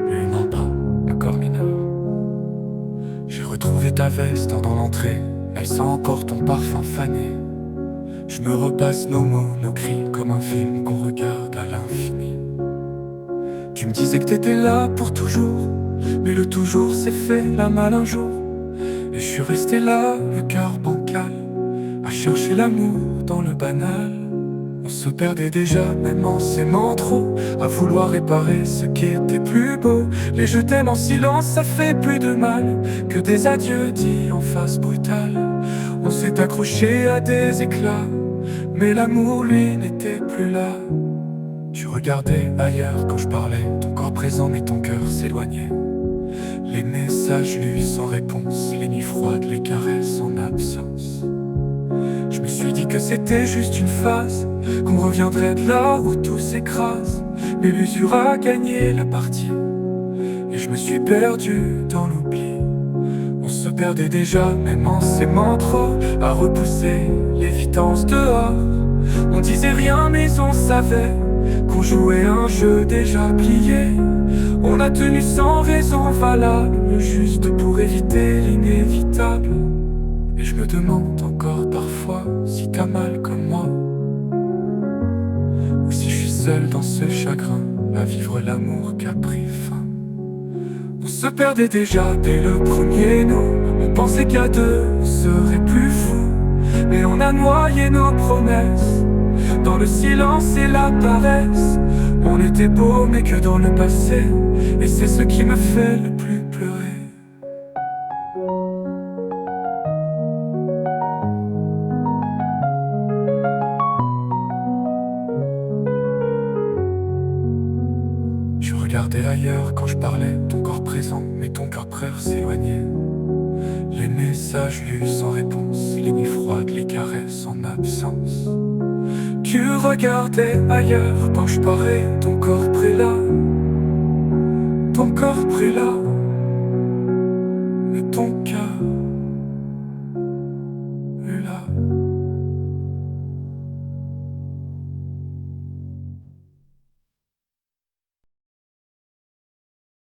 Et non pas, accord mineur. J'ai retrouvé ta veste dans l'entrée, elle sent encore ton parfum fané. Je me repasse nos mots, nos cris, comme un film qu'on regarde à l'infini. Tu me disais que t'étais là pour toujours, mais le toujours s'est fait la malle un jour. Et je suis resté là, le cœur bancal, à chercher l'amour dans le banal. On se perdait déjà, même en s'aimant trop, à vouloir réparer ce qui était plus beau. Les je t'aime en silence, ça fait plus de mal que des adieux dits en face brutale. On s'est accroché à des éclats, mais l'amour lui n'était plus là. Tu regardais ailleurs quand je parlais, ton corps présent mais ton cœur s'éloignait. Les messages lus sans réponse, les nuits froides, les caresses en absence. Je me suis dit que c'était juste une phase, qu'on reviendrait de là où tout s'écrase. Mais l'usure a gagné la partie, et je me suis perdu dans l'oubli. On se perdait déjà, même en s'aimant trop, à repousser l'évidence dehors. On disait rien mais on savait qu'on jouait un jeu déjà plié. On a tenu sans raison valable, juste pour éviter l'inévitable. Et je me demande encore parfois si t'as mal comme moi, ou si je suis seul dans ce chagrin à vivre l'amour qui a pris fin. On se perdait déjà dès le premier nous, on pensait qu'à deux on serait plus fou. Mais on a noyé nos promesses dans le silence et la paresse. On était beau mais que dans le passé, et c'est ce qui me fait le plus pleurer. Je regardais ailleurs quand je parlais, ton corps présent mais ton cœur prêt s'éloignait. Les messages lus sans réponse, les nuits froides, les caresses en absence. Tu regardais ailleurs quand je parlais, ton corps près là, ton corps près là, et ton cœur est là.